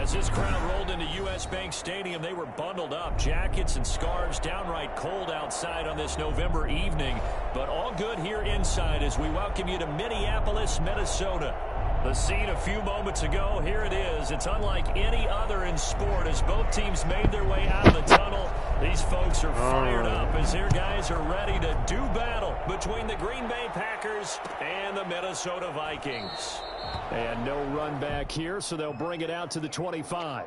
As this crowd rolled into U.S. Bank Stadium, they were bundled up, jackets and scarves, downright cold outside on this November evening. But all good here inside as we welcome you to Minneapolis, Minnesota. The scene a few moments ago, here it is. It's unlike any other in sport as both teams made their way out of the tunnel. These folks are fired up as their guys are ready to do battle between the Green Bay Packers and the Minnesota Vikings. And no run back here, so they'll bring it out to the 25.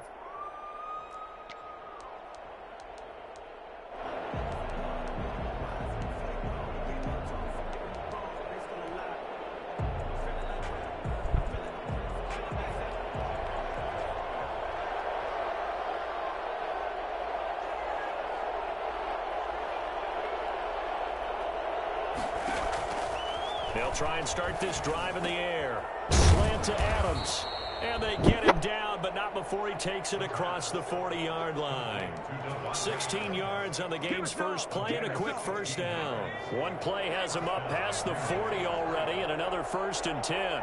They'll try and start this drive in the air. Slant to Adams. And they get him down, but not before he takes it across the 40-yard line. 16 yards on the game's first play and a quick first down. One play has him up past the 40 already and another 1st and 10.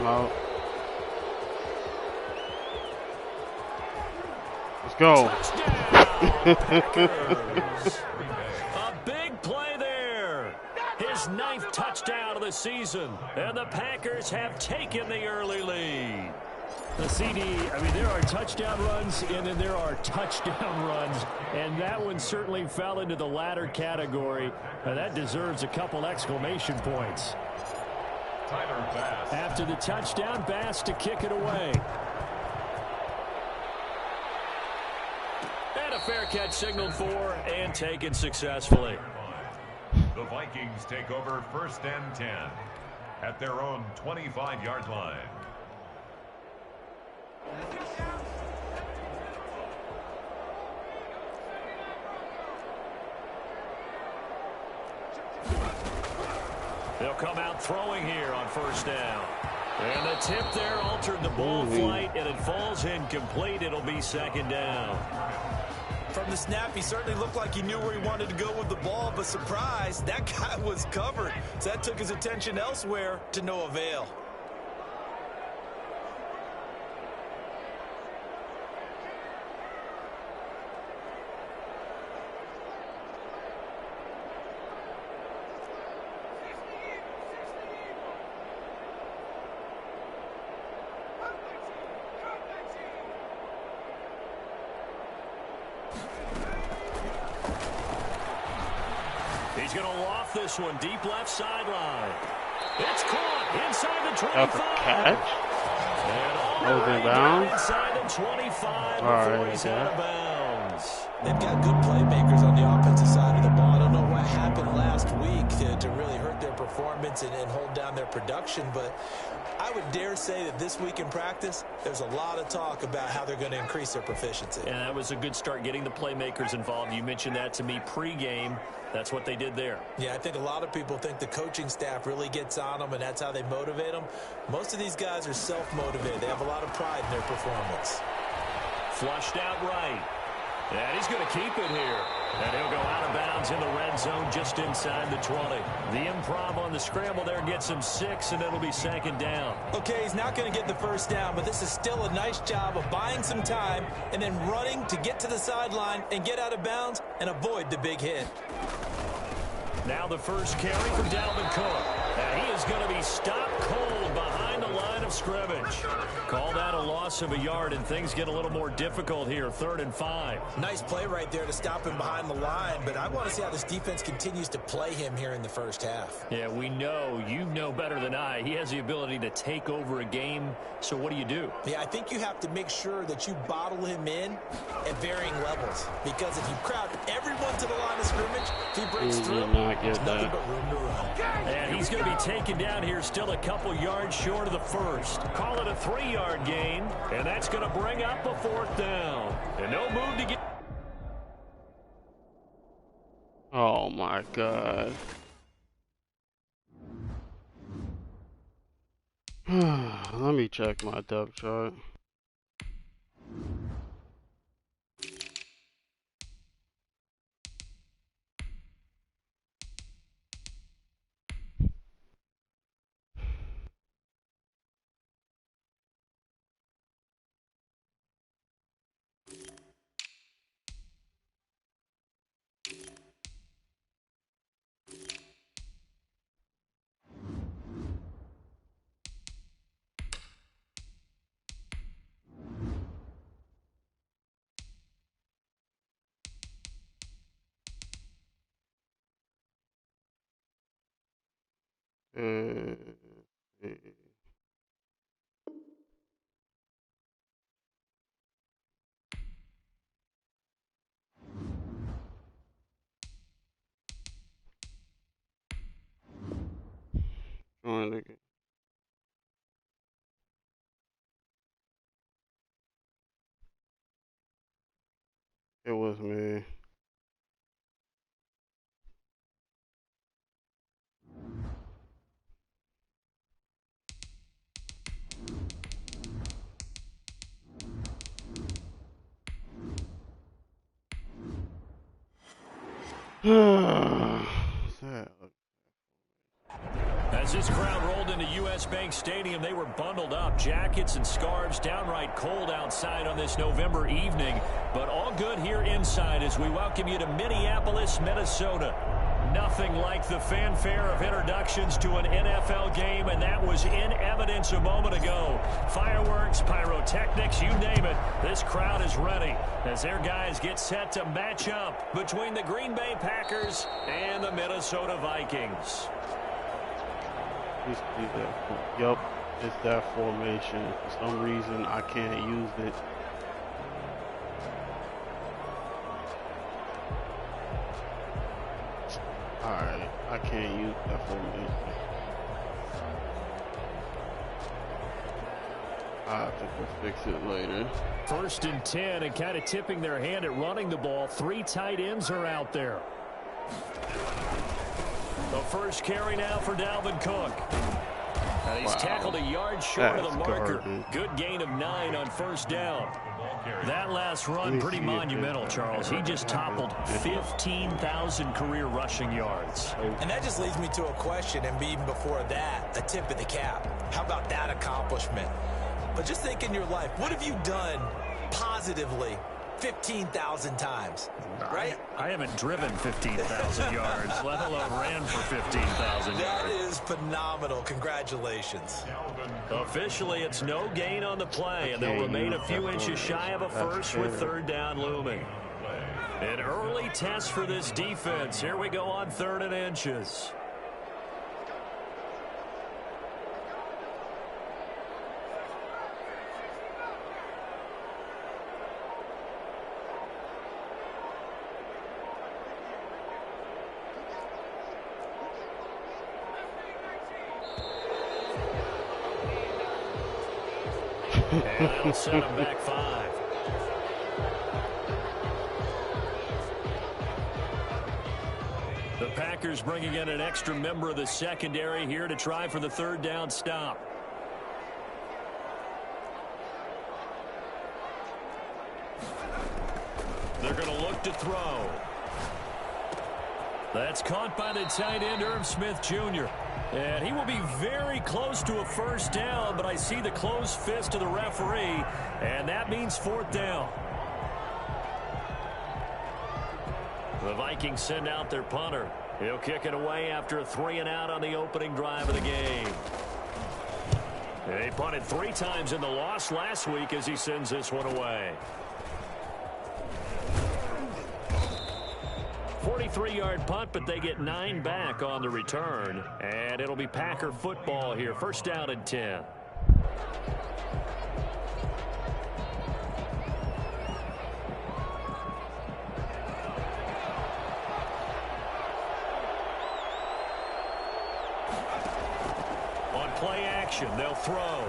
Well, let's go. A big play there. His 9th touchdown of the season. And the Packers have taken the early lead. The CD, I mean, there are touchdown runs and then there are touchdown runs. And that one certainly fell into the latter category. And that deserves a couple exclamation points. After the touchdown, Bass to kick it away. And a fair catch signaled for and taken successfully. The Vikings take over 1st and 10 at their own 25-yard line. They'll come out throwing here on 1st down. And the tip there altered the ball flight, and it falls incomplete. It'll be 2nd down. From the snap, he certainly looked like he knew where he wanted to go with the ball, but surprise, that guy was covered. So that took his attention elsewhere to no avail. He's going to loft this one deep left sideline. It's caught inside the 25. That's a catch. And all the way down inside the 25 before he's out of bounds. They've got good playmakers on the offensive side of the ball. I don't know what happened last week to really hurt their performance and hold down their production, but I would dare say that this week in practice, there's a lot of talk about how they're going to increase their proficiency. And that was a good start getting the playmakers involved. You mentioned that to me pregame. That's what they did there. Yeah, I think a lot of people think the coaching staff really gets on them, and that's how they motivate them. Most of these guys are self-motivated. They have a lot of pride in their performance. Flushed out right. And he's going to keep it here. And he'll go out of bounds in the red zone just inside the 20. The improv on the scramble there gets him 6, and it'll be 2nd down. Okay, he's not going to get the 1st down, but this is still a nice job of buying some time and then running to get to the sideline and get out of bounds and avoid the big hit. Now the first carry from Dalvin Cook. And he is going to be stopped cold behind the line of scrimmage. Call that a loss of a yard, and things get a little more difficult here. 3rd and 5. Nice play right there to stop him behind the line, but I want to see how this defense continues to play him here in the 1st half. Yeah, we know, you know better than I, he has the ability to take over a game. So what do? Yeah, I think you have to make sure that you bottle him in at varying levels, because if you crowd everyone to the line of scrimmage, if he breaks through, there's nothing but room to run. And he's going to be taken down here, still a couple yards short of the 1st. Call it a 3-yard gain, and that's going to bring up a 4th down. And no move to get. Oh my God. Let me check my depth chart. Uh, Join the game. It was me. Sad. As this crowd rolled into U.S. Bank Stadium, they were bundled up, jackets and scarves, downright cold outside on this November evening. But all good here inside as we welcome you to Minneapolis, Minnesota. Nothing like the fanfare of introductions to an NFL game, and that was in evidence a moment ago. Fireworks, pyrotechnics, you name it. This crowd is ready as their guys get set to match up between the Green Bay Packers and the Minnesota Vikings. Yup, it's that formation. For some reason, I can't use it. Alright, I can't use that formation. I'll have to go fix it later. 1st and 10, and kind of tipping their hand at running the ball. 3 tight ends are out there. The first carry now for Dalvin Cook. And he's tackled a yard short of the marker. Good gain of 9 on 1st down. That last run, pretty monumental, Charles. He just toppled 15,000 career rushing yards. And that just leads me to a question, and even before that, a tip of the cap. How about that accomplishment? But just think in your life, what have you done positively 15,000 times, right? I haven't driven 15,000 yards, let alone ran for 15,000 yards. That is phenomenal. Congratulations. Officially, it's no gain on the play, and they'll remain a few inches shy of a first with 3rd down looming. An early test for this defense. Here we go on 3rd and inches. And that'll set him back 5. The Packers bringing in an extra member of the secondary here to try for the 3rd down stop. They're going to look to throw. That's caught by the tight end, Irv Smith Jr. And he will be very close to a 1st down, but I see the closed fist of the referee, and that means 4th down. The Vikings send out their punter. He'll kick it away after a 3-and-out on the opening drive of the game. They punted 3 times in the loss last week as he sends this one away. 43-yard punt, but they get 9 back on the return. And it'll be Packer football here. 1st down and 10. On play action, they'll throw.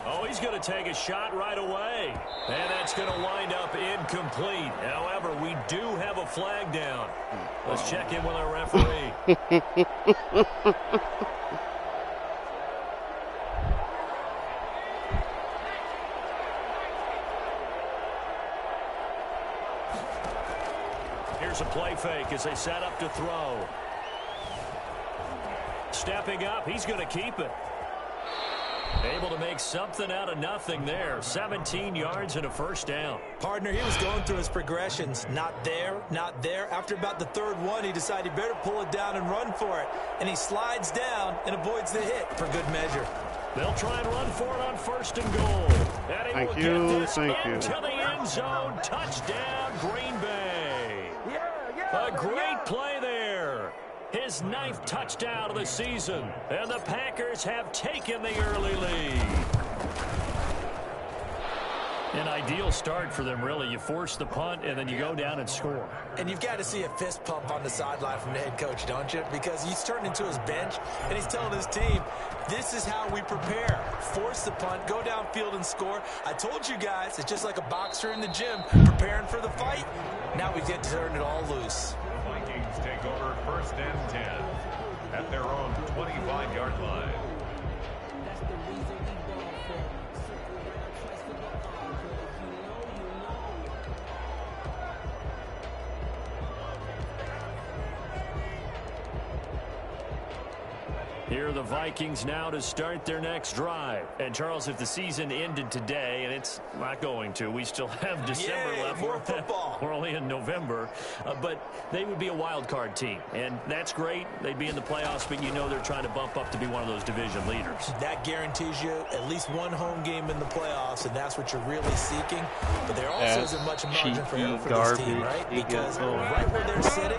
Oh, he's going to take a shot right away. And that's going to wind up incomplete. However, we do have a flag down. Let's check in with our referee. Here's a play fake as they set up to throw. Stepping up, he's going to keep it. Able to make something out of nothing there. 17 yards and a 1st down. Partner, he was going through his progressions. Not there, not there. After about the 3rd one, he decided he better pull it down and run for it. And he slides down and avoids the hit for good measure. They'll try and run for it on 1st and goal. And he will get this into the end zone. Touchdown, Green Bay. A great play there. his 9th touchdown of the season. And the Packers have taken the early lead. An ideal start for them, really. You force the punt, and then you go down and score. And you've got to see a fist pump on the sideline from the head coach, don't you? Because he's turned into his bench, and he's telling his team, this is how we prepare. Force the punt, go downfield and score. I told you guys, it's just like a boxer in the gym preparing for the fight. Now we get to turn it all loose. The Vikings take over 1st and 10 at their own 25-yard line. Here are the Vikings now to start their next drive. And, Charles, if the season ended today, and it's not going to, we still have December left. More football. We're only in November. But they would be a wild card team. And that's great. They'd be in the playoffs, but you know they're trying to bump up to be one of those division leaders. That guarantees you at least one home game in the playoffs, and that's what you're really seeking. But there also isn't much margin for error for this team, right? Because right where they're sitting,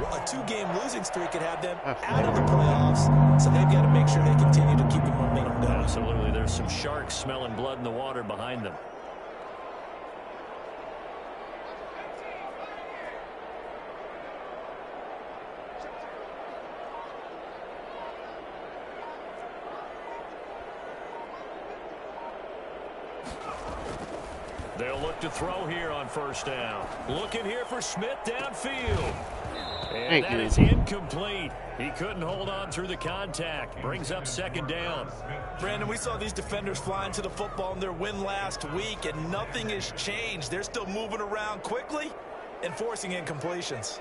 a 2-game losing streak could have them out of the playoffs, so they've got to make sure they continue to keep the momentum going. Absolutely. There's some sharks smelling blood in the water behind them. They'll look to throw here on 1st down. Looking here for Smith downfield. And that is incomplete. He couldn't hold on through the contact. Brings up 2nd down. Brandon, we saw these defenders flying to the football in their win last week, and nothing has changed. They're still moving around quickly and forcing incompletions.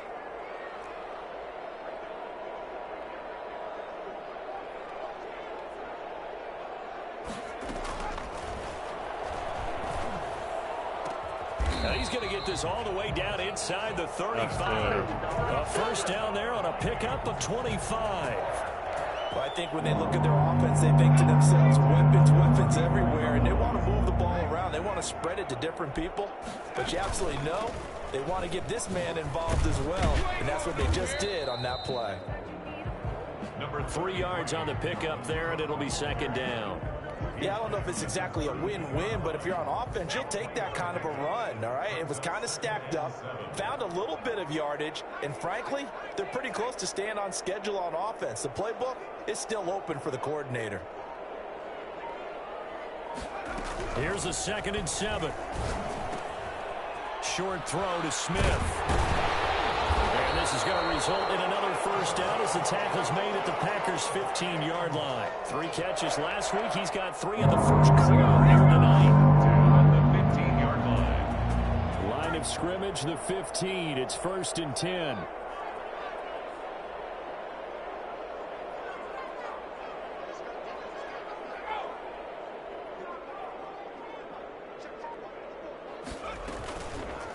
He's going to get this all the way down inside the 35. A 1st down there on a pickup of 25. Well, I think when they look at their offense, they think to themselves, weapons everywhere, and they want to move the ball around. They want to spread it to different people. But you absolutely know they want to get this man involved as well, and that's what they just did on that play. Number 3 yards on the pickup there, and it'll be 2nd down. Yeah, I don't know if it's exactly a win-win, but if you're on offense, you'll take that kind of a run, all right? It was kind of stacked up, found a little bit of yardage, and frankly, they're pretty close to staying on schedule on offense. The playbook is still open for the coordinator. Here's a 2nd and 7. Short throw to Smith. And this is going to result in another 1st down as the tackle's made at the Packers' 15-yard line. 3 catches last week. He's got 3 in the 1st quarter here tonight. On the 15-yard line. Line of scrimmage, the 15. It's 1st and 10.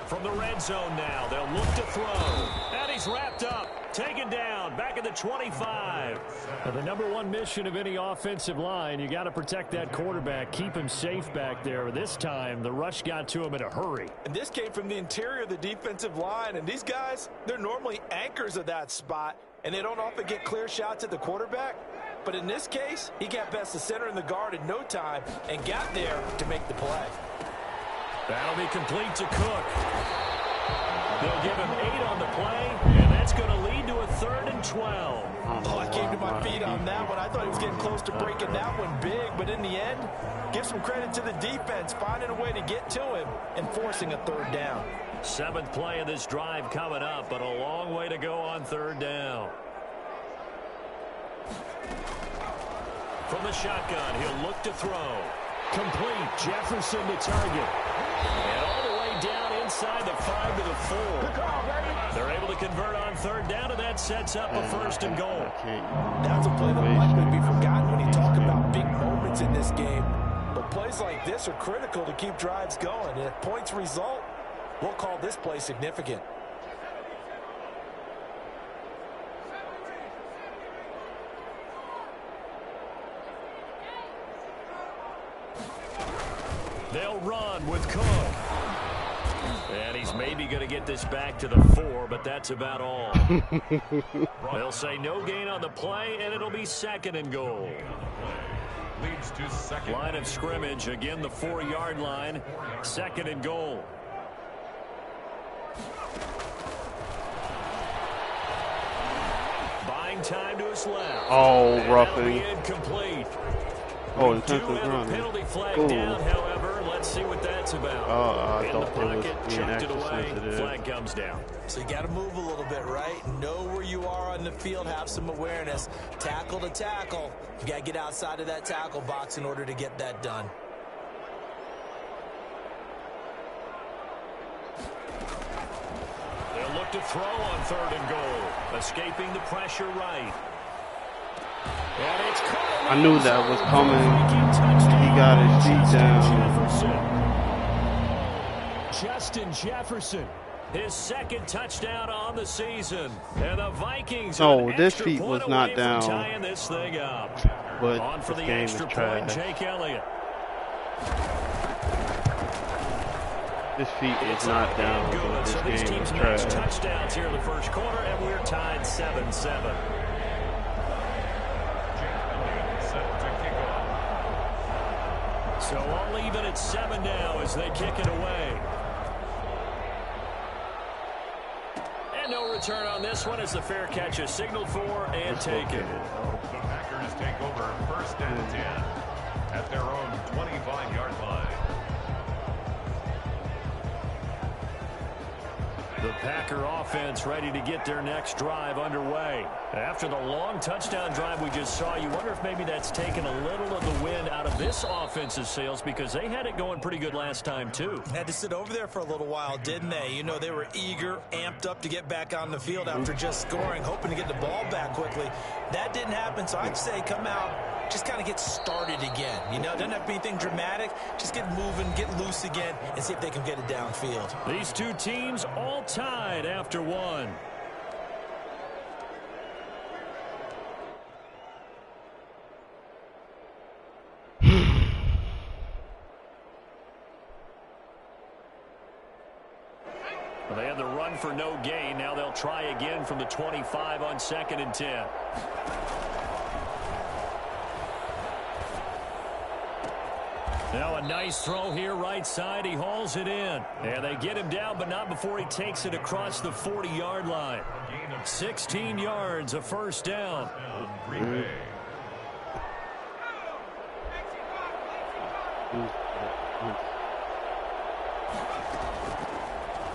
From the red zone now, they'll look to throw. And he's wrapped up, taken down, back at the 25. Now, the #1 mission of any offensive line, you got to protect that quarterback, keep him safe back there. This time, the rush got to him in a hurry. And this came from the interior of the defensive line, and these guys, they're normally anchors of that spot, and they don't often get clear shots at the quarterback. But in this case, he got past the center and the guard in no time and got there to make the play. That'll be complete to Cook. They'll give him 8 on the play, and that's going to lead to a 3rd and 12. Oh, I came to my feet on that one. I thought he was getting close to breaking that one big, but in the end, give some credit to the defense, finding a way to get to him and forcing a 3rd down. 7th play of this drive coming up, but a long way to go on 3rd down. From the shotgun, he'll look to throw. Complete. Jefferson to target. And all the way down inside the 5 to the 4. They're able to convert on 3rd down, and that sets up a 1st and goal. That's a play that will likely be forgotten when you talk about big moments in this game. But plays like this are critical to keep drives going. And if points result, we'll call this play significant. They'll run with Cook. And he's maybe going to get this back to the 4, but that's about all. They'll say no gain on the play, and it'll be 2nd and goal. Leads to second. Line of scrimmage, again the 4-yard line, 2nd and goal. Buying time to his left. Oh, and roughing. Incomplete. Oh, We intensive do have run. a penalty flag Cool. down, however. Let's see what that's about. I In the thought they was pocket, being chucked it extra away, sensitive. flag comes down. So you got to move a little bit, right? Know where you are on the field, have some awareness. Tackle to tackle. You got to get outside of that tackle box in order to get that done. They'll look to throw on 3rd and goal. Escaping the pressure right. And it's caught. I knew that was coming. He got his feet down. Justin Jefferson, his 2nd touchdown on the season. And the Vikings No, are an this extra feet point was away not from down. tying this thing up. But On for this the game is extra point, trash. Jake Elliott. This feet is not down. Good. But this So these game teams is match trash. touchdowns here in the first quarter, and we're tied 7-7. Set to kick off. So all even at 7 now as they kick it away. And no return on this one as the fair catch is signaled for and taken. The Packers take over 1st and 10 at their own 25-yard line. The Packer offense ready to get their next drive underway. After the long touchdown drive we just saw, you wonder if maybe that's taken a little of the wind out of this offense's sails because they had it going pretty good last time too. Had to sit over there for a little while, didn't they? You know, they were eager, amped up to get back on the field after just scoring, hoping to get the ball back quickly. That didn't happen, so I'd say come out, just kind of get started again. You know, doesn't have to be anything dramatic. Just get moving, get loose again, and see if they can get it downfield. These two teams all tied after one. They had the run for no gain. Now they'll try again from the 25 on 2nd and 10. Now a nice throw here right side. He hauls it in. And they get him down, but not before he takes it across the 40-yard line. 16 yards, a 1st down. Green Bay.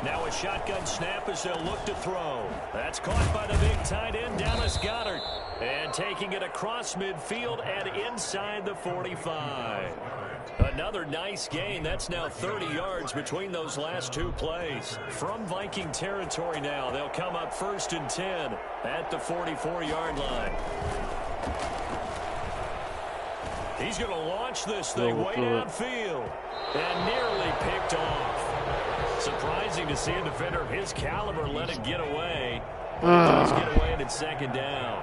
Now a shotgun snap as they'll look to throw. That's caught by the big tight end, Dallas Goedert. And taking it across midfield and inside the 45. Another nice gain. That's now 30 yards between those last two plays. From Viking territory now, they'll come up 1st and 10 at the 44-yard line. He's going to launch this thing way downfield. And nearly picked off. Surprising to see a defender of his caliber let it get away. Let's get away and it's 2nd down.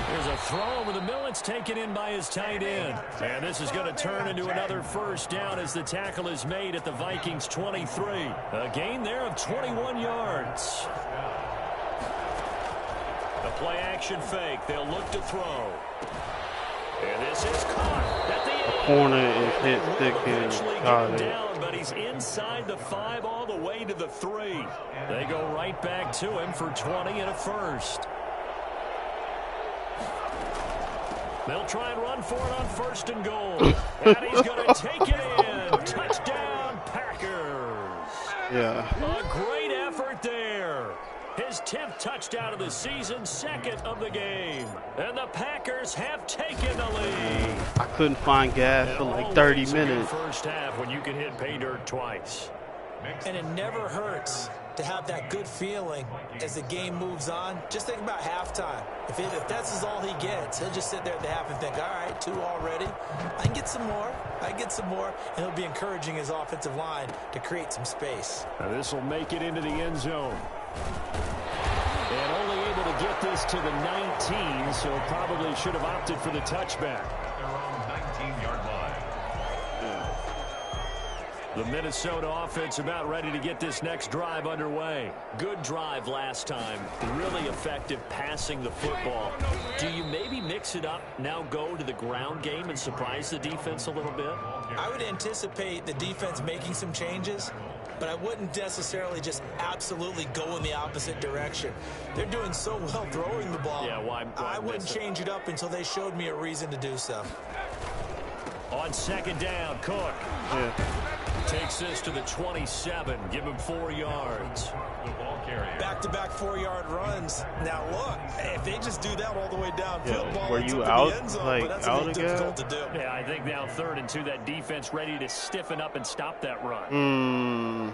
There's a throw over the middle. It's taken in by his tight end. And this is going to turn into another 1st down as the tackle is made at the Vikings 23. A gain there of 21 yards. The play action fake. They'll look to throw. And this is caught at the end. Corner is hit thick and got him down, but he's inside the 5 all the way to the 3. They go right back to him for 20 and a 1st. They'll try and run for it on 1st and goal. And he's going to take it in. Touchdown, Packers. Yeah. A great effort there. His 10th touchdown of the season, 2nd of the game. And the Packers have taken the lead. I couldn't find gas for like 30 minutes. First half when you can hit pay dirt twice. And it never hurts to have that good feeling as the game moves on. Just think about halftime. If that's all he gets, he'll just sit there at the half and think, all right, 2 already. I can get some more. I can get some more. And he'll be encouraging his offensive line to create some space. Now this will make it into the end zone. And only able to get this to the 19, so probably should have opted for the touchback. Their own The Minnesota offense about ready to get this next drive underway. Good drive last time. Really effective passing the football. Do you maybe mix it up, now go to the ground game and surprise the defense a little bit? I would anticipate the defense making some changes, but I wouldn't necessarily just absolutely go in the opposite direction. They're doing so well throwing the ball. Yeah, why I wouldn't change it up until they showed me a reason to do so. On second down, Cook. Takes this to the 27. Give him 4 yards. The ball carrier. Back-to-back 4-yard runs. Now look, if they just do that all the way downfield, Were you out, like, out again? Difficult to do. Yeah, I think now 3rd and 2, that defense ready to stiffen up and stop that run.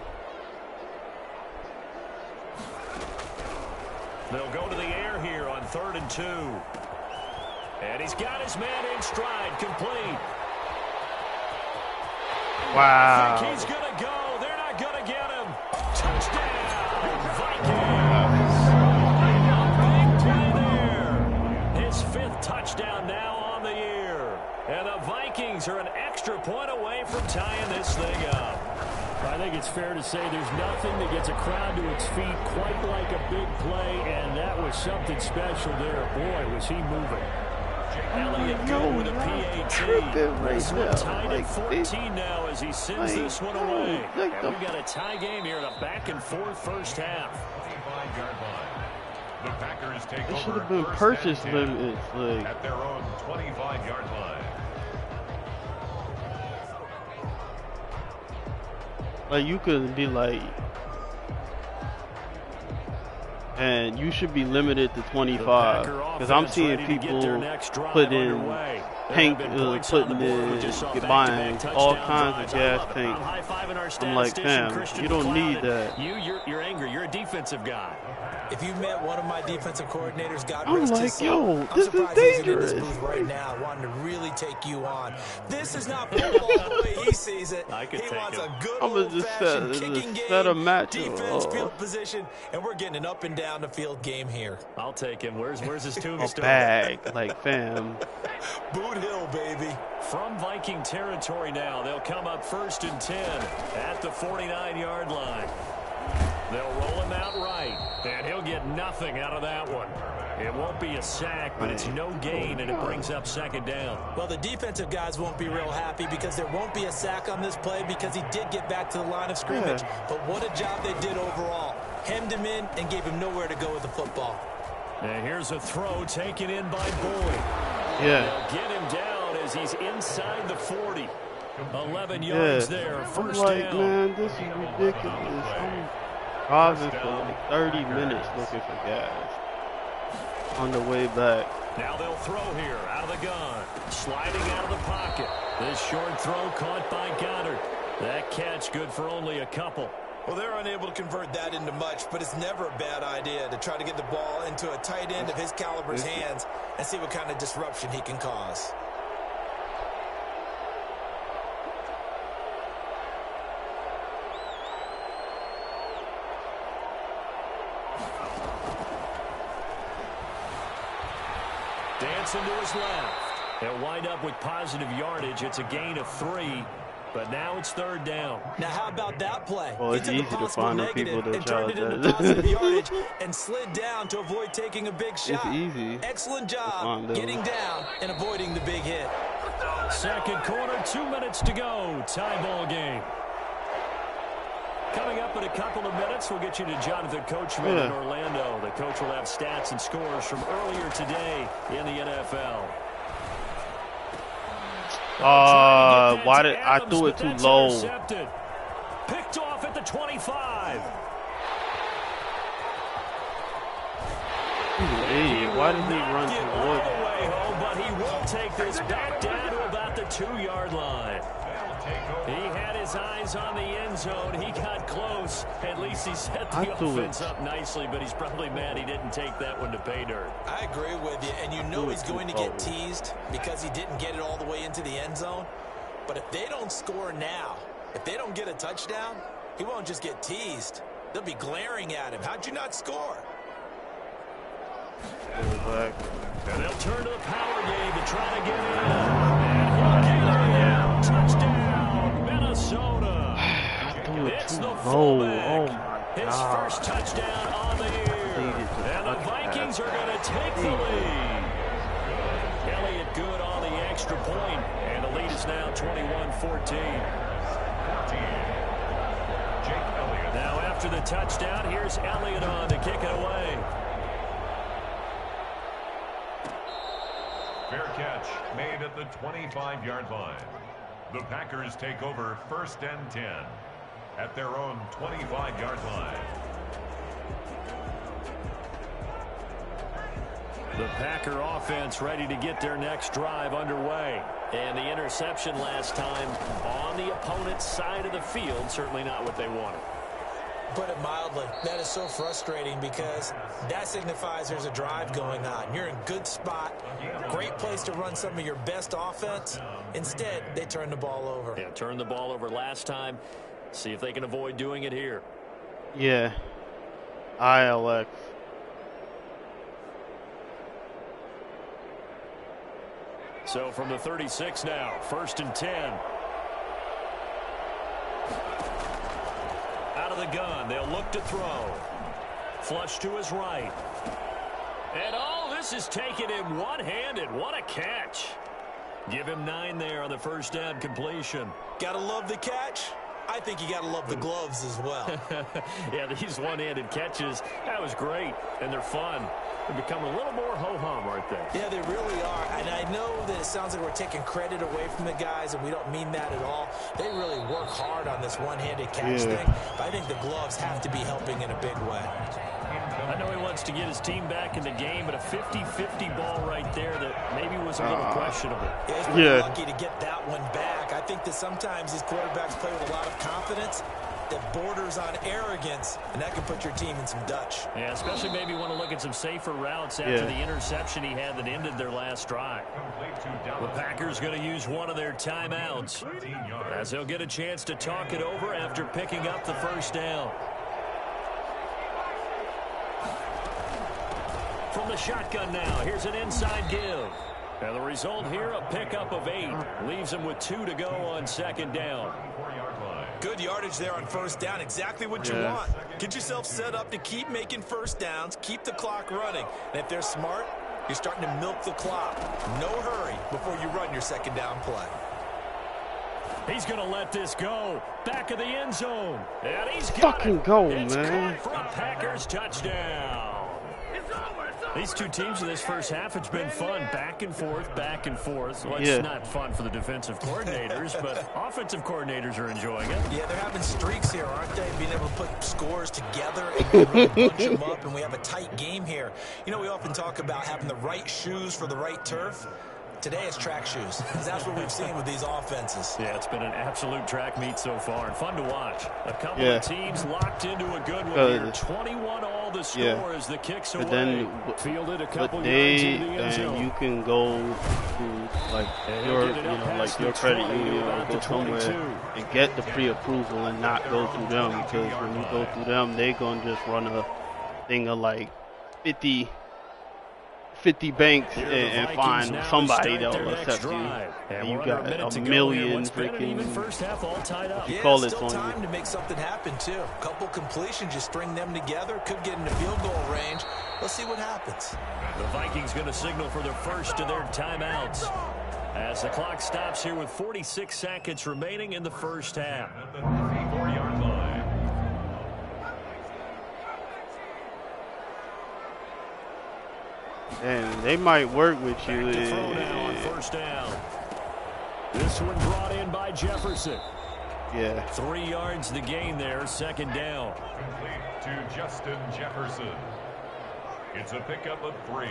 They'll go to the air here on 3rd and 2. And he's got his man in stride, complete. Wow. I think he's going to go. They're not going to get him. Touchdown, Vikings. Big play there. His 5th touchdown now on the year. And the Vikings are an extra point away from tying this thing up. I think it's fair to say there's nothing that gets a crowd to its feet quite like a big play, and that was something special there. Boy, was he moving. Elliott go with a PAT. This one tied at 14 now as he sends this one away. And we've got a tie game here in a back-and-forth first half. 25-yard line. The Packers take over. It should have been purchase limits. At their own 25-yard line. Like, you could be like, and you should be limited to 25, because I'm seeing people put in putting in buying all kinds of gas tanks. I'm like, fam, you don't need that. You're angry. You're a defensive guy. If you met one of my defensive coordinators, God I'm rest like, his soul, yo, I'm this surprised is he's in dangerous. this booth right now, wanting to really take you on. This is not football the way he sees it. He wants a good old-fashioned kicking game, defense, field position, and we're getting an up and down the field game here. I'll take him. Where's his A tombstone? bag, like, fam. Boot Hill, baby. From Viking territory now, they'll come up 1st and 10 at the 49-yard line. They'll roll him out right, and he'll get nothing out of that one. It won't be a sack, but it's no gain, and it brings up 2nd down. Well, the defensive guys won't be real happy because there won't be a sack on this play because he did get back to the line of scrimmage. But what a job they did overall. Hemmed him in and gave him nowhere to go with the football. And here's a throw taken in by Boyd. Yeah. They'll get him down as he's inside the 40. 11 yards there, 1st I'm like, down. man, this is ridiculous. I'm driving for like 30 minutes looking for gas on the way back. Now they'll throw here out of the gun. Sliding out of the pocket. This short throw caught by Goddard. That catch good for only a couple. Well, they're unable to convert that into much, but it's never a bad idea to try to get the ball into a tight end of his caliber's hands and see what kind of disruption he can cause. Dancing to his left. They'll wind up with positive yardage. It's a gain of 3, but now it's 3rd down. Now, how about that play? Well, it's He took easy a to possible find the negative people that and turned it y'all into did. positive yardage and slid down to avoid taking a big shot. It's easy. Excellent job getting down and avoiding the big hit. 2nd quarter, 2 minutes to go. Tie ball game. Coming up in a couple of minutes, we'll get you to Jonathan Coachman in Orlando. The coach will have stats and scores from earlier today in the NFL. Why did I threw it too low? Picked off at the 25. He's an idiot. Why did he run Get too all low? the way home, but he will take this back down to about the 2-yard line. He had his eyes on the end zone. He got close. At least he set the offense up nicely, but he's probably mad he didn't take that one to pay dirt. I agree with you, and you know he's going to get teased because he didn't get it all the way into the end zone. But if they don't score now, if they don't get a touchdown, he won't just get teased. They'll be glaring at him. How'd you not score? And they'll turn to the power game to try to get in. And he'll get it. Touchdown, Minnesota. It's the Oh fullback. my His God. first touchdown on the year. And the Vikings are going to take the lead. Elliott good on the extra point, and the lead is now 21-14. Now after the touchdown, here's Elliott on to kick it away. Fair catch made at the 25-yard line. The Packers take over 1st and 10 at their own 25-yard line. The Packer offense ready to get their next drive underway. And the interception last time on the opponent's side of the field, certainly not what they wanted. Put it mildly, that is so frustrating because that signifies there's a drive going on. You're in good spot, great place to run some of your best offense. Instead, they turn the ball over. Yeah, turned the ball over last time. See if they can avoid doing it here. Yeah. ILX. So from the 36 now, 1st and 10. Out of the gun, they'll look to throw. Flush to his right. And oh, this is taken in one-handed. What a catch. Give him 9 there on the first down completion. Gotta love the catch. I think you gotta love the gloves as well. Yeah, these one-handed catches, that was great, and they're fun. They're becoming a little more ho-hum, aren't they? Yeah, they really are. And I know that it sounds like we're taking credit away from the guys, and we don't mean that at all. They really work hard on this one-handed catch thing. But I think the gloves have to be helping in a big way. I know he wants to get his team back in the game, but a 50-50 ball right there that maybe was a little questionable. Yeah, he's pretty lucky to get that one back. I think that sometimes these quarterbacks play with a lot of confidence that borders on arrogance, and that can put your team in some Dutch. Yeah, especially maybe want to look at some safer routes after the interception he had that ended their last drive. The Packers going to use one of their timeouts as they'll get a chance to talk it over after picking up the first down. From the shotgun now, here's an inside give. And the result here, a pickup of 8. Leaves them with 2 to go on second down. Good yardage there on first down. Exactly what you want. Get yourself set up to keep making first downs, keep the clock running. And if they're smart, you're starting to milk the clock. No hurry before you run your second down play. He's going to let this go. Back of the end zone. And he's got fucking go, it's man. caught for a Packers touchdown. These two teams in this first half, it's been fun. Back and forth, back and forth. Well, it's not fun for the defensive coordinators, but offensive coordinators are enjoying it. Yeah, they're having streaks here, aren't they? Being able to put scores together and really bunch them up, and we have a tight game here. You know, we often talk about having the right shoes for the right turf. Today it's track shoes. That's what we've seen with these offenses. Yeah, it's been an absolute track meet so far and fun to watch. A couple of teams locked into a good one here. 21 all the score as the kicks away. But then fielded a couple yards into the end zone. you can go to like your credit union or go somewhere and get the pre-approval and not go through them, because when you go through them, they gonna just run a thing of like 50 banks and find somebody that will accept you. And you got a million freaking first half all tied up. Yeah, still time to make something happen too. A couple completions, you string them together, could get into field goal range. Let's see what happens. The Vikings going to signal for their first of their timeouts as the clock stops here with 46 seconds remaining in the first half. At the 34-yard line. And they might work with you. Back to throw now on first down. This one brought in by Jefferson. Yeah. 3 yards the gain there, second down. Complete to Justin Jefferson. It's a pickup of 3.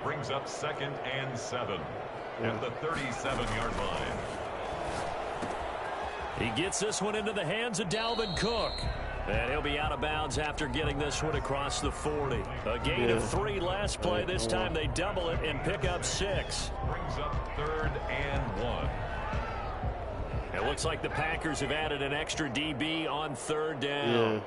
Brings up 2nd and 7 at the 37-yard line. He gets this one into the hands of Dalvin Cook. And he'll be out of bounds after getting this one across the 40. A gain of 3 last play. This time they double it and pick up 6. Brings up 3rd and 1. It looks like the Packers have added an extra DB on 3rd down.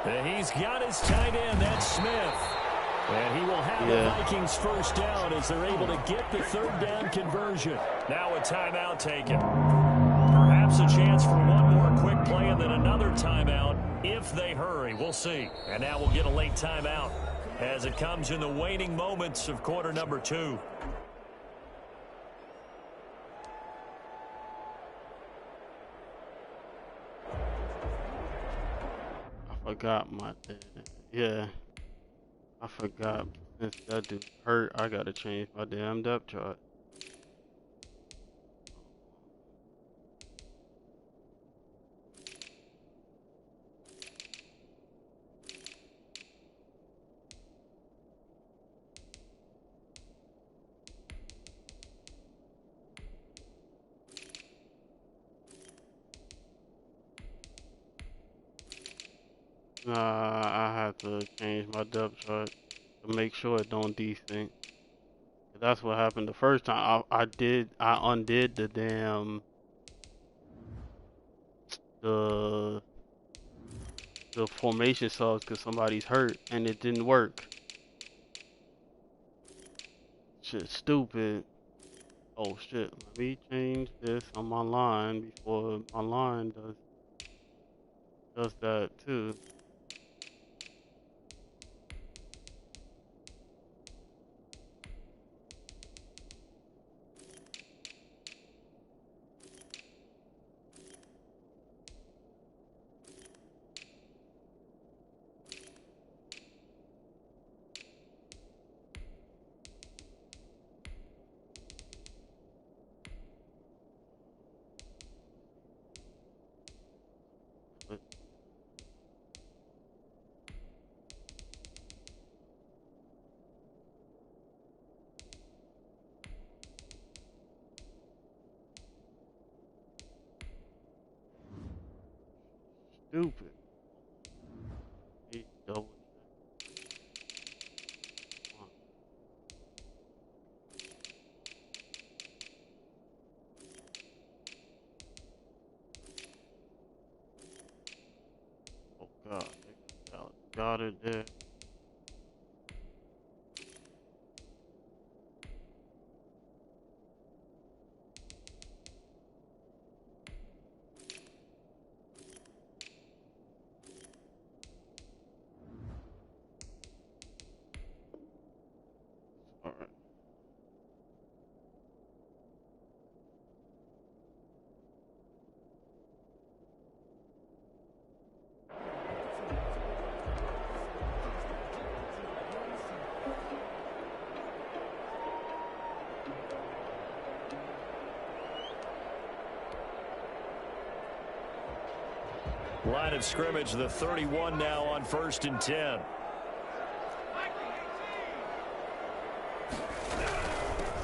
And he's got his tight end. That's Smith. And he will have the Vikings first down as they're able to get the third down conversion. Now a timeout taken. Perhaps a chance for one more quick play and then another timeout if they hurry. We'll see. And now we'll get a late timeout as it comes in the waning moments of quarter number 2. I forgot my dad. Yeah. I forgot. Since that dude hurt, I gotta change my damn depth chart. I have to change my depth chart to make sure it don't desync. That's what happened the first time. I undid the damn the formation subs because somebody's hurt and it didn't work. Shit, stupid. Oh shit! Let me change this on my line before my line does that too. Stupid. Double check. Oh God, got it there. Line of scrimmage, the 31 now on 1st and 10.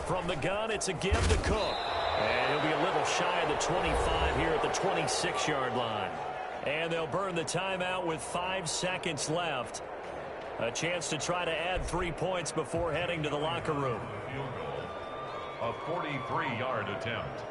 From the gun, it's a give to Cook. And he'll be a little shy of the 25 here at the 26-yard line. And they'll burn the timeout with 5 seconds left. A chance to try to add 3 points before heading to the locker room. Field goal. A 43-yard attempt.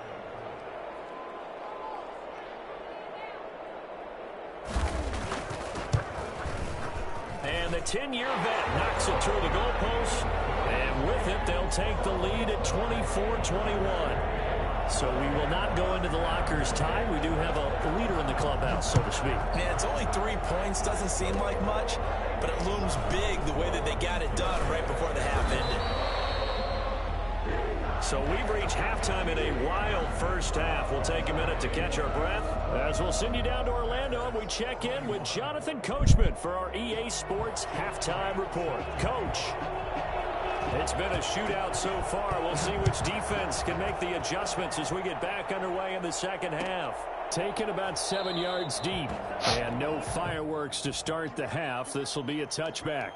And the 10-year vet knocks it through the goalpost. And with it, they'll take the lead at 24-21. So we will not go into the lockers tied. We do have a leader in the clubhouse, so to speak. Yeah, it's only 3 points. Doesn't seem like much, but it looms big the way that they got it done right before the half ended. So we've reached halftime in a wild first half. We'll take a minute to catch our breath as we'll send you down to Orlando and we check in with Jonathan Coachman for our EA Sports Halftime Report. Coach, it's been a shootout so far. We'll see which defense can make the adjustments as we get back underway in the second half. Taken about 7 yards deep and no fireworks to start the half. This will be a touchback.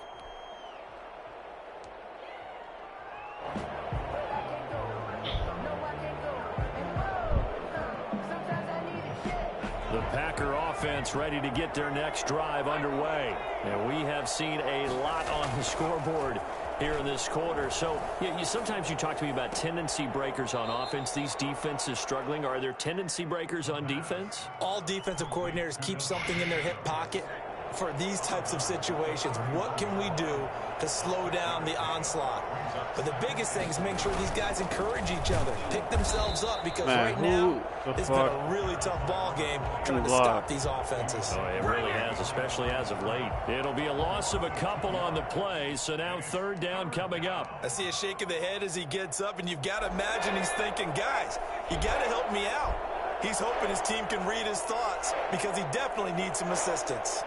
The Packer offense ready to get their next drive underway. And we have seen a lot on the scoreboard here in this quarter. So sometimes you talk to me about tendency breakers on offense. These defenses struggling. Are there tendency breakers on defense? All defensive coordinators keep something in their hip pocket. for these types of situations. What can we do to slow down the onslaught? But the biggest thing is make sure these guys encourage each other, pick themselves up, because right now it's been a really tough ball game trying to stop these offenses. Oh, it really has, especially as of late. It'll be a loss of a couple on the play, so now third down coming up. I see a shake of the head as he gets up, and you've got to imagine he's thinking, guys, you got to help me out. He's hoping his team can read his thoughts because he definitely needs some assistance.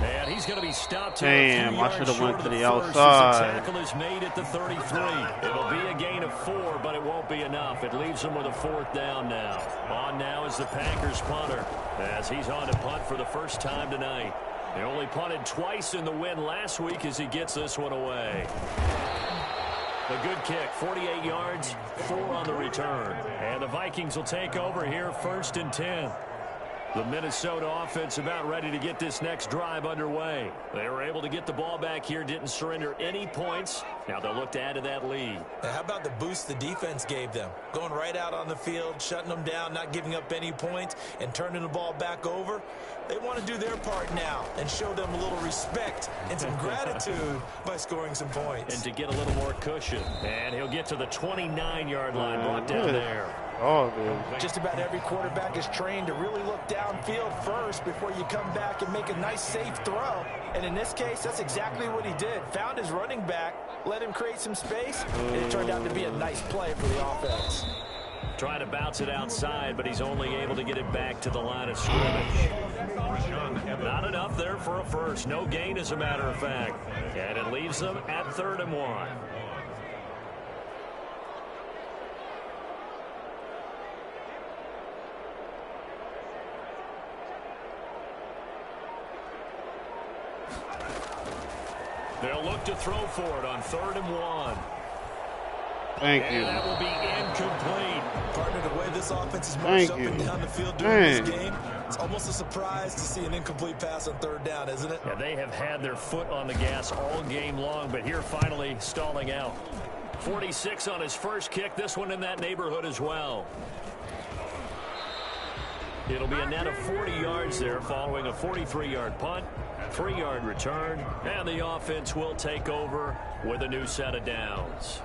And he's going to be stopped. Damn, I should have went to the outside. The tackle is made at the 33. It'll be a gain of 4, but it won't be enough. It leaves him with a fourth down now. On now is the Packers punter, as he's on to punt for the first time tonight. He only punted twice in the win last week as he gets this one away. A good kick, 48 yards, 4 on the return. And the Vikings will take over here, 1st and 10. The Minnesota offense about ready to get this next drive underway. They were able to get the ball back here, didn't surrender any points. Now they'll look to add to that lead. Now, how about the boost the defense gave them? Going right out on the field, shutting them down, not giving up any points, and turning the ball back over. They want to do their part now and show them a little respect and some gratitude by scoring some points. And to get a little more cushion. And he'll get to the 29-yard line, brought down there. Oh, dude. Just about every quarterback is trained to really look downfield first before you come back and make a nice, safe throw. And in this case, that's exactly what he did. Found his running back, let him create some space, and it turned out to be a nice play for the offense. Trying to bounce it outside, but he's only able to get it back to the line of scrimmage. Not enough there for a first. No gain, as a matter of fact. And it leaves them at 3rd and 1. They'll look to throw for it on 3rd and 1. Thank you. And that will be incomplete. Partner, the way this offense is marched up and down the field during this game, it's almost a surprise to see an incomplete pass on 3rd down, isn't it? Yeah, they have had their foot on the gas all game long, but here finally stalling out. 46 on his first kick, this one in that neighborhood as well. It'll be a net of 40 yards there following a 43-yard punt, 3-yard return, and the offense will take over with a new set of downs.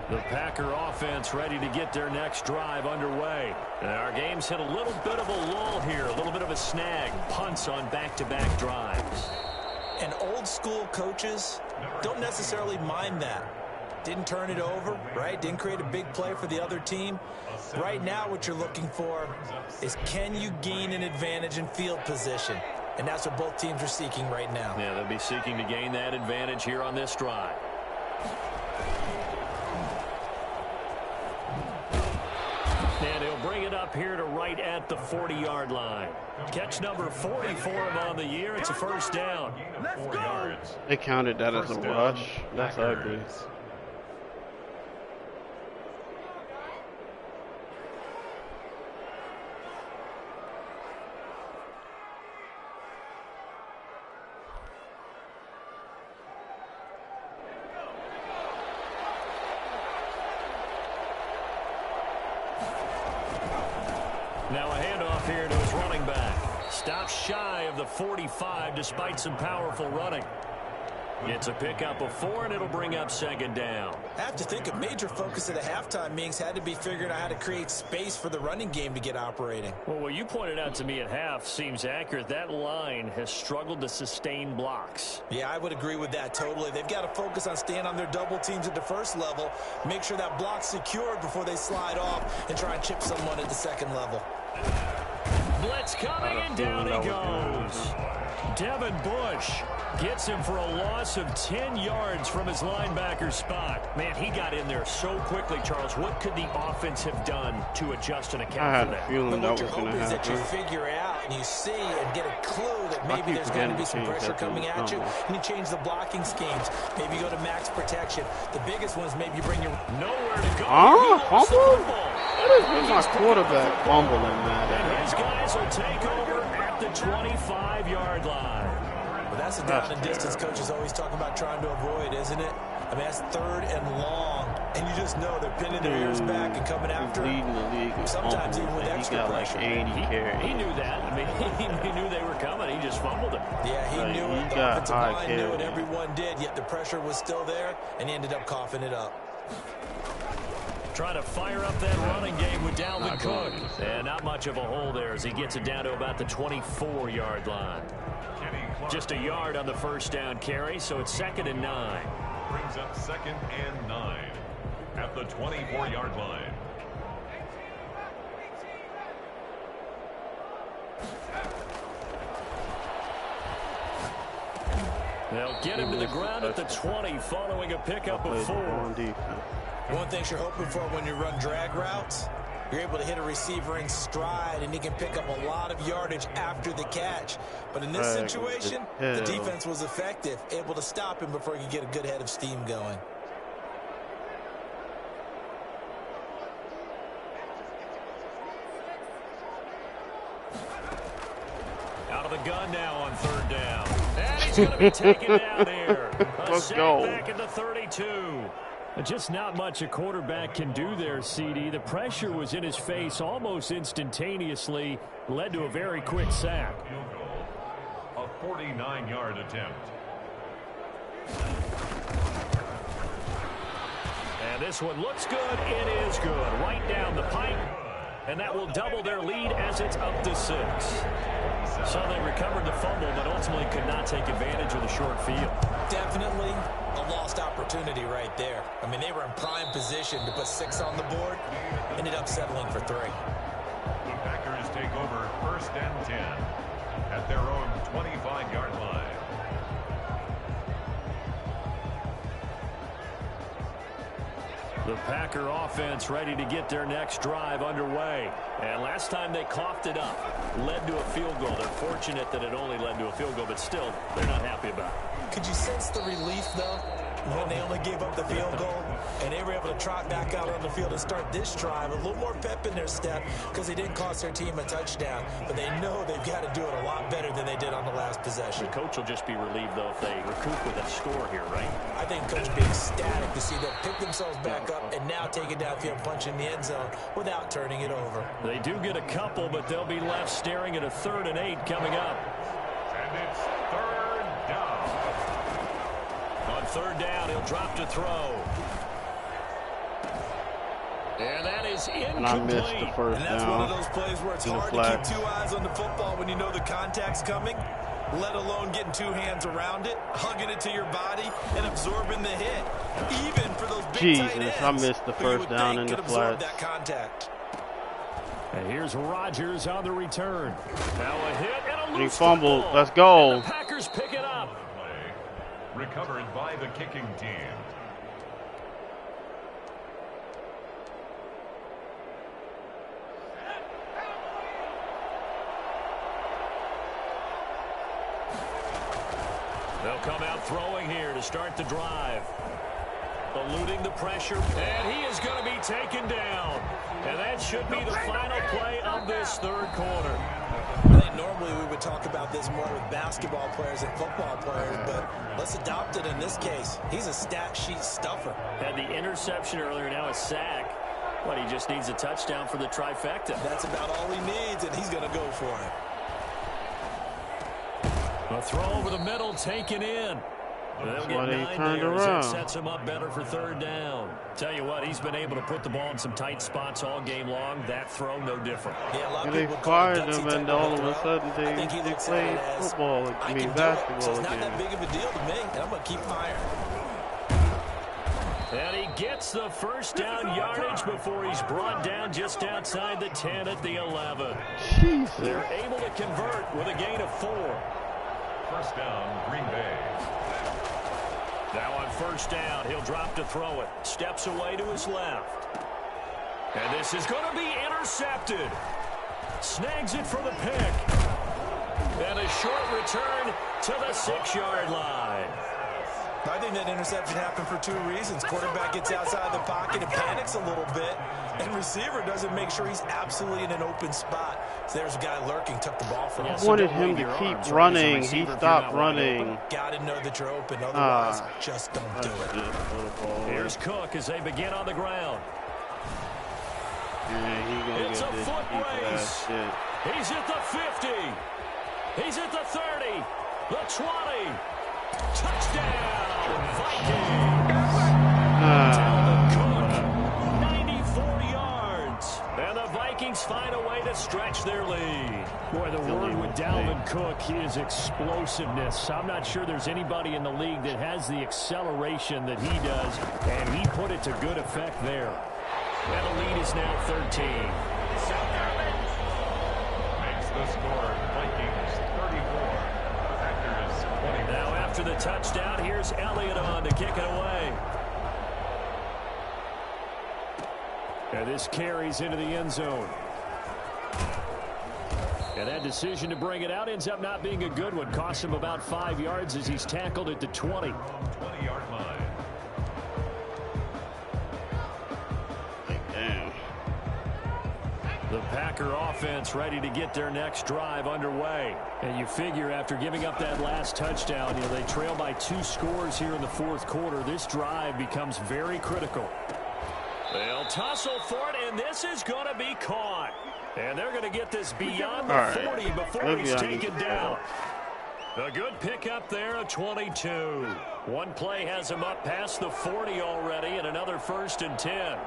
The Packer offense ready to get their next drive underway. And our game's hit a little bit of a lull here, a little bit of a snag. Punts on back-to-back drives. And old-school coaches don't necessarily mind that. Didn't turn it over, right? Didn't create a big play for the other team. Right now what you're looking for is, can you gain an advantage in field position? And that's what both teams are seeking right now. Yeah, they'll be seeking to gain that advantage here on this drive. And he'll bring it up here to right at the 40-yard line. Catch number 40 for him on the year. It's a first down. They counted that as a rush. That's ugly. Now a handoff here to his running back. Stops shy of the 45 despite some powerful running. It's a pickup of 4, and it'll bring up 2nd down. I have to think a major focus at the halftime meetings had to be figuring out how to create space for the running game to get operating. Well, what you pointed out to me at half seems accurate. That line has struggled to sustain blocks. Yeah, I would agree with that totally. They've got to focus on staying on their double teams at the first level, make sure that block's secured before they slide off and try and chip someone at the 2nd level. Blitz coming, and down he goes. Devin Bush gets him for a loss of 10 yards from his linebacker spot. Man, he got in there so quickly, Charles. What could the offense have done to adjust and account for that? Feeling that was going to happen. That you figure out and you see and get a clue that maybe there's going to be some pressure coming at you, and you change the blocking schemes. Maybe you go to max protection. The biggest one is maybe you bring your nowhere to go. Fumble? That has been my quarterback fumbling, man. And his guys will take over at the 25-yard line. Well, that's a down and distance coaches always talking about trying to avoid, isn't it? I mean, that's 3rd and long, and you just know they're pinning their ears back and coming after leading the league. Sometimes even with extra pressure. Like 80 carries. He knew that. I mean, he knew they were coming. He just fumbled it. Yeah, he knew it. The offensive line knew it. Everyone did, yet the pressure was still there, and he ended up coughing it up. Trying to fire up that running game with Dalvin Cook. And not much of a hole there as he gets it down to about the 24-yard line. Just a yard on the first down carry, so it's 2nd and 9. Brings up 2nd and 9 at the 24-yard line. They'll get him to the ground at the 20 following a pickup of 4. One thing you're hoping for when you run drag routes, you're able to hit a receiver in stride, and he can pick up a lot of yardage after the catch. But in this situation, the defense was effective, able to stop him before he could get a good head of steam going. Out of the gun now on 3rd down. And he's going to be taken down here. Let's go. Back at the 32. Just not much a quarterback can do there, CD. The pressure was in his face almost instantaneously, led to a very quick sack. A 49-yard attempt. And this one looks good. It is good. Right down the pipe. And that will double their lead as it's up to 6. So they recovered the fumble, but ultimately could not take advantage of the short field. Definitely a lost opportunity right there. I mean, they were in prime position to put 6 on the board. Ended up settling for 3. The Packers take over 1st and 10 at their own 25-yard line. The Packer offense ready to get their next drive underway. And last time they coughed it up, led to a field goal. They're fortunate that it only led to a field goal, but still, they're not happy about it. Could you sense the relief, though, when they only gave up the field goal and they were able to trot back out on the field and start this drive? A little more pep in their step because they didn't cost their team a touchdown, but they know they've got to do it a lot better than they did on the last possession. The coach will just be relieved, though, if they recoup with a score here, right? I think coach will be ecstatic to see them pick themselves back up and now take it downfield, punch in the end zone without turning it over. They do get a couple, but they'll be left staring at a 3rd and 8 coming up. And it's 3rd down. On 3rd down, he'll drop to throw. And that is incomplete. And I missed the first and that's down. one of those plays where it's hard to keep 2 eyes on the football when you know the contact's coming, let alone getting 2 hands around it, hugging it to your body, and absorbing the hit. Even for those big tight ends, I missed the first down in the flat. That contact. And here's Rodgers on the return. Now a hit and a loose fumbled. football. Let's go. And the Packers pick it up. Recovered by the kicking team. They'll come out throwing here to start the drive. Eluding the pressure, and he is going to be taken down. And that should be the final play of this 3rd quarter. I think normally we would talk about this more with basketball players and football players, but let's adopt it in this case. He's a stat sheet stuffer. Had the interception earlier, now a sack. But he just needs a touchdown for the trifecta. That's about all he needs, and he's going to go for it. A throw over the middle taken in. They'll get 9 there as that sets him up better for 3rd down. Tell you what, he's been able to put the ball in some tight spots all game long. That throw, no different. Yeah, a lot of people fired him, and all of a sudden they played football, basketball so it's not that big of a deal to me, and I'm going to keep firing. And he gets the first down yardage before he's brought down just outside the 10 at the 11. Jesus. They're able to convert with a gain of 4. First down, Green Bay. Now on 1st down, he'll drop to throw it. Steps away to his left. And this is going to be intercepted. Snags it for the pick. And a short return to the 6-yard line. I think that interception happened for 2 reasons. Quarterback gets outside the pocket and panics a little bit, And receiver doesn't make sure he's absolutely in an open spot. So there's a guy lurking, took the ball from him. I wanted him to keep running. He stopped running. Got to know that you're open, otherwise just don't do it. Here's Cook as they begin on the ground. Yeah, it's a foot race. He's at the 50. He's at the 30. The 20. Touchdown, Vikings. Dalvin Cook, 94 yards. And the Vikings find a way to stretch their lead. Boy, the word with Dalvin Cook is explosiveness. I'm not sure there's anybody in the league that has the acceleration that he does, and he put it to good effect there. And the lead is now 13. Makes the score Vikings 34. Packers 20. Now after the touchdown, here's Elliott on to kick it away. And this carries into the end zone. And that decision to bring it out ends up not being a good one. Cost him about 5 yards as he's tackled at the 20. 20-yard line. The Packer offense ready to get their next drive underway. And you figure after giving up that last touchdown, they trail by 2 scores here in the fourth quarter. This drive becomes very critical. They'll tussle for it, and this is going to be caught. And they're going to get this beyond the 40 before he's taken down. A good pickup there at 22. One play has him up past the 40 already, and another 1st and 10.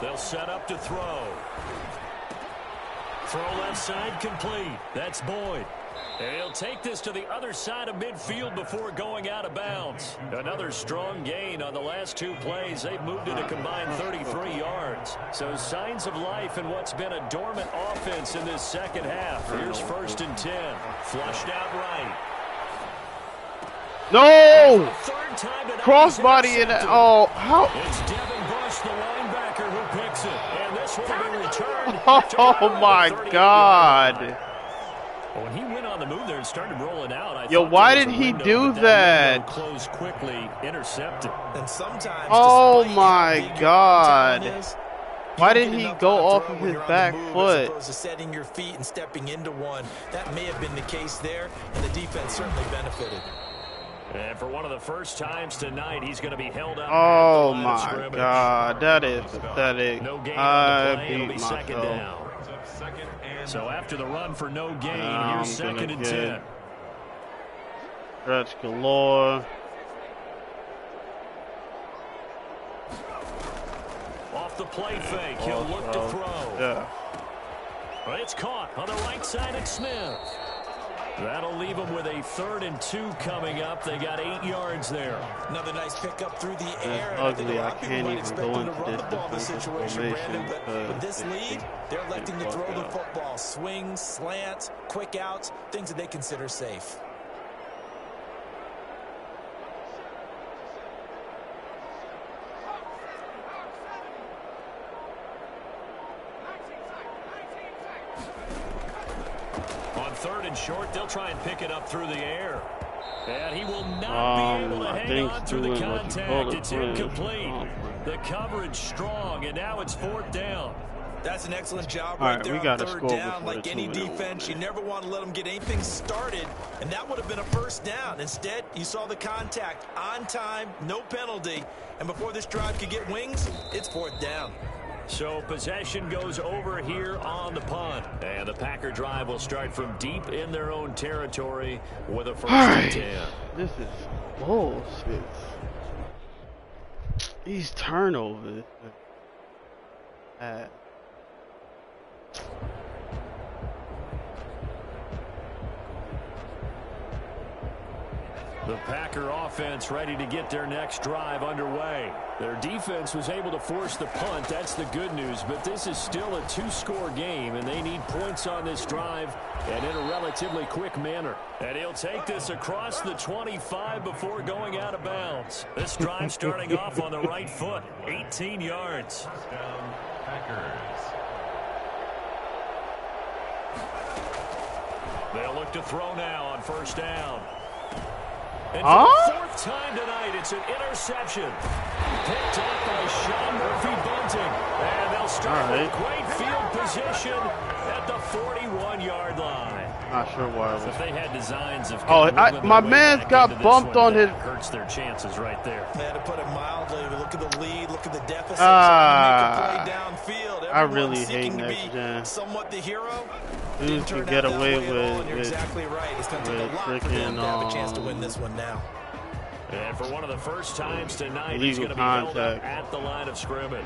They'll set up to throw. Throw left side complete. That's Boyd. And he'll take this to the other side of midfield before going out of bounds. Another strong gain on the last 2 plays. They've moved it a combined 33 yards. So signs of life in what's been a dormant offense in this second half. Here's 1st and 10. Flushed out right. No! Crossbody in it. Oh, how? It's Devin Bush, the linebacker, who picks it. And this will be returned. Oh, my God. When he went on the move there and started rolling out, yo, why did he do that? Close quickly, intercepted. And sometimes, oh my God! Why did he go off of his back foot? As opposed to setting your feet and stepping into one, that may have been the case there, and the defense certainly benefited. And for one of the first times tonight, he's going to be held up. Oh my God, that is pathetic. No gain I on the play. It'll beat be myself. 2nd down. So after the run for no gain, here's 2nd and 10. Stretch galore. Off the play fake, he'll look to throw. Yeah. But it's caught on the right side at Smith. That'll leave them with a 3rd and 2 coming up. They got 8 yards there. Another nice pickup through the air. Ugly. I can't even go into this defensive situation, formation. But with this lead, they're electing to throw the football. Swings, slants, quick outs, things that they consider safe. On 3rd and short, they'll try and pick it up through the air. And he will not be able to hang on through the contact. It's incomplete. The coverage strong, and now it's 4th down. That's an excellent job right there on 3rd down. Like any defense, you never want to let them get anything started, and that would have been a 1st down. Instead, you saw the contact on time, no penalty, and before this drive could get wings, it's 4th down. So possession goes over here on the punt. And the Packer drive will start from deep in their own territory with a 1st and 10. This is bullshit. These turnovers. The Packer offense ready to get their next drive underway. Their defense was able to force the punt. That's the good news. But this is still a 2-score game, and they need points on this drive and in a relatively quick manner. And he'll take this across the 25 before going out of bounds. This drive starting off on the right foot, 18 yards. Touchdown, Packers. They'll look to throw now on 1st down. And for the fourth time tonight, it's an interception. Picked up by Sean Murphy Bunting. And they'll start with great field position at the 41-yard line. Not sure why. So if they had designs of my man's got bumped on his. Hurts their chances right there. Man, to put it mildly, look at the lead, look at the deficit. Make a play downfield. I really hate next gen. Somewhat the hero. Dudes can get away with You're exactly right. It's going to take a lot for them to have a chance to win this one now. And for one of the first times tonight, he's going to be held up at the line of scrimmage.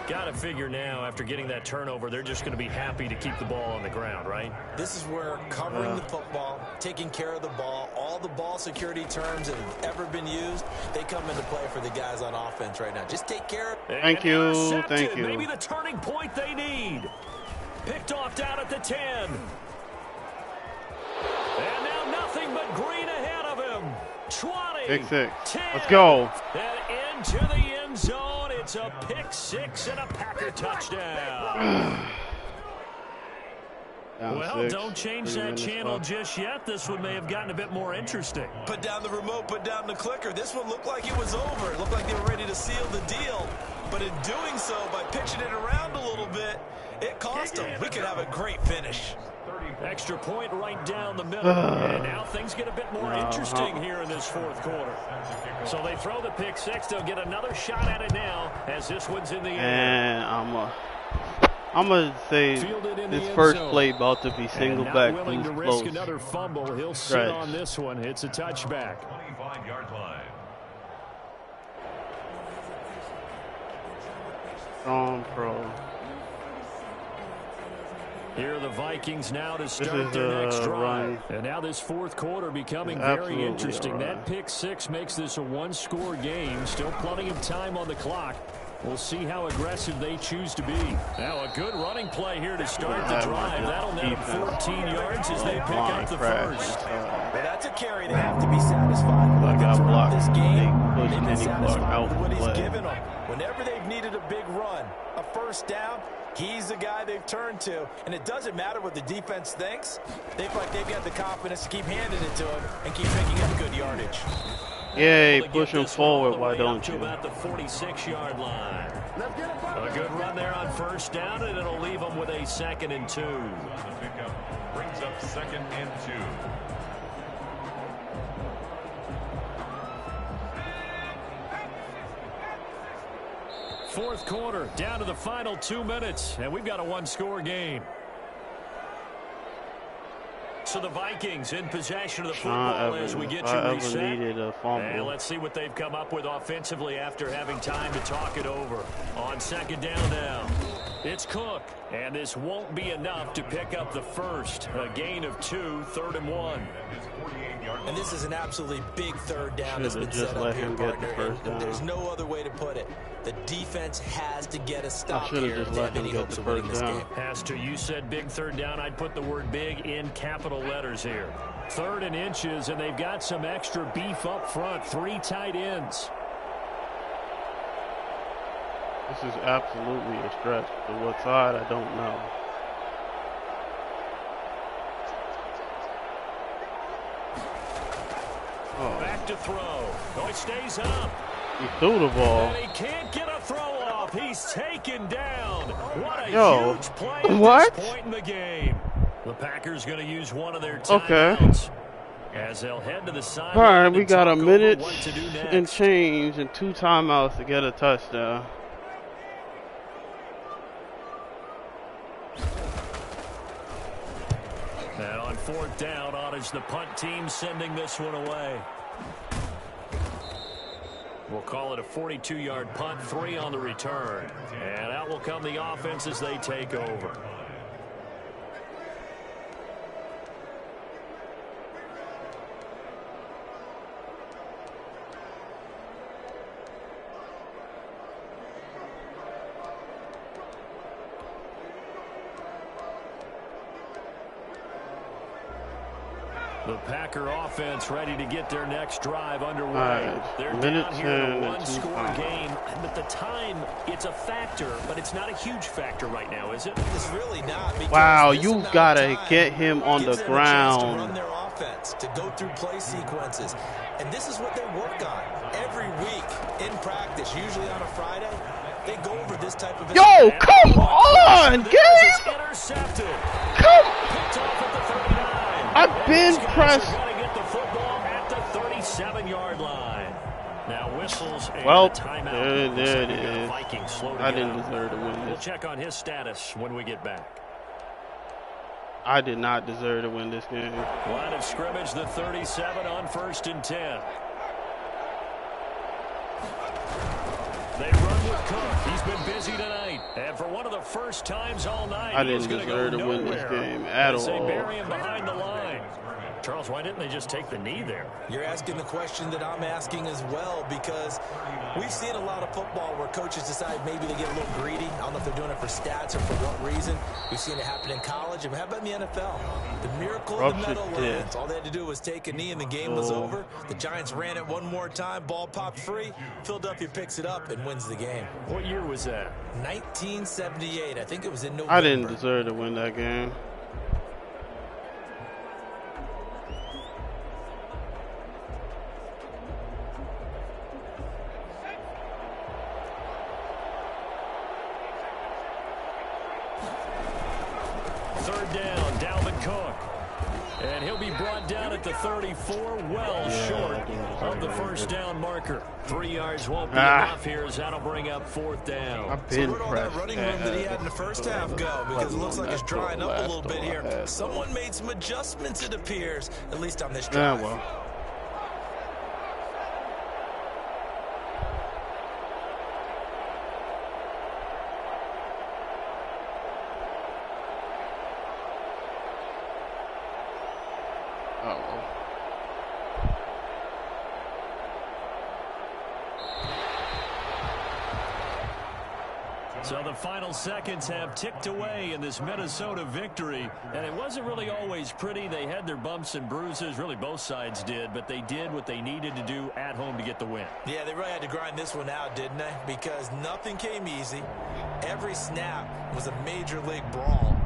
Got to figure now, after getting that turnover, they're just going to be happy to keep the ball on the ground, right? This is where covering the football, taking care of the ball, all the ball security terms that have ever been used, they come into play for the guys on offense right now. Just take care of it. Thank you. Thank you. Maybe the turning point they need. Picked off down at the 10. And now nothing but green ahead of him. 20. Pick 6. 10, let's go. And into the end zone. It's a pick 6 and a Packer touchdown. Well, don't change that channel just yet. This one may have gotten a bit more interesting. Put down the remote, put down the clicker. This one looked like it was over. It looked like they were ready to seal the deal. But in doing so, by pitching it around a little bit, it cost them. We could have a great finish. Extra point right down the middle. And now things get a bit more interesting here in this fourth quarter. So they throw the pick 6. They'll get another shot at it now as this one's in the air. And I'm gonna say this first play about to be single back. Willing to risk another fumble. He'll sit on this one. It's a touchback. 25-yard line. Strong pro. Here are the Vikings now to start their next drive. And now this fourth quarter becoming very interesting. That pick 6 makes this a one-score game. Still plenty of time on the clock. We'll see how aggressive they choose to be. Now a good running play here to start the drive. That'll net them 14 yards as they pick up the first. But that's a carry they have to be satisfied with. I got blocked. This game, they've been satisfied with what he's given them. Whenever they've needed a big run, a first down, he's the guy they've turned to. And it doesn't matter what the defense thinks. They feel like they've got the confidence to keep handing it to him and keep picking up good yardage. Yay, push him forward, why don't you? About the 46-yard line. A good run there on first down, and it'll leave them with a 2nd and 2. Brings up 2nd and 2. Fourth quarter, down to the final 2 minutes, and we've got a one-score game. So the Vikings in possession of the football as we get you reset. And let's see what they've come up with offensively after having time to talk it over. On 2nd down now, it's Cook. And this won't be enough to pick up the first. A gain of 2, 3rd and 1. And this is an absolutely big third down that's been set up here, partner. There's no other way to put it. The defense has to get a stop here to have any hopes of winning this game. Pastor, you said big third down. I'd put the word big in capital letters here. 3rd and inches, and they've got some extra beef up front. 3 tight ends. This is absolutely a stretch. But what side, I don't know. Back to throw. Oh, he stays up. He threw the ball. And he can't get a throw off. He's taken down. What a huge play at this point in the game. The Packers going to use one of their timeouts. As they'll head to the sideline. All right, we got a minute and change and 2 timeouts to get a touchdown. And on 4th down, is the punt team sending this one away. We'll call it a 42-yard punt, 3 on the return. And out will come the offense as they take over. The Packer offense ready to get their next drive underway. They're down here in a one-score game, but the time, it's a factor, but it's not a huge factor right now, is it? It's really not. Wow, you gotta get him on the ground. defense to go through play sequences. And this is what they work on every week in practice, usually on a Friday. They go over this type of... Yo, come on, game! Intercepted. Come! Picked off at the 39. I've been pressed. Got to get the football at the 37-yard line. Now whistles and Well, a timeout. there it is. Vikings slow to I get didn't out. deserve to win We'll this. check on his status when we get back. I did not deserve to win this game. Line of scrimmage, the 37 on 1st and 10. They run with Cook. He's been busy tonight. And for one of the first times all night, I didn't deserve to win this game at They all. bury him behind the line. Charles, why didn't they just take the knee there? You're asking the question that I'm asking as well, because we've seen a lot of football where coaches decide maybe they get a little greedy. I don't know if they're doing it for stats or for what reason. We've seen it happen in college. And how about in the NFL? The miracle of the Meadowlands. All they had to do was take a knee and the game was over. The Giants ran it one more time. Ball popped free. Philadelphia picks it up and wins the game. What year was that? 1978. I think it was in November. I didn't deserve to win that game. Third down, Dalvin Cook. And he'll be brought down at the 34, well short of the first down marker. 3 yards won't be enough here, as that'll bring up 4th down. I've been So where'd all that running room that he had in the first half go? Because it looks like it's drying up a little bit here. Someone made some adjustments, it appears, at least on this drive. Yeah, well. So the final seconds have ticked away in this Minnesota victory, and it wasn't really always pretty. They had their bumps and bruises, really both sides did, but they did what they needed to do at home to get the win. Yeah, they really had to grind this one out, didn't they? Because nothing came easy. Every snap was a major league brawl.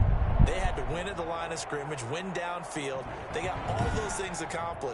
They had to win at the line of scrimmage, win downfield. They got all those things accomplished.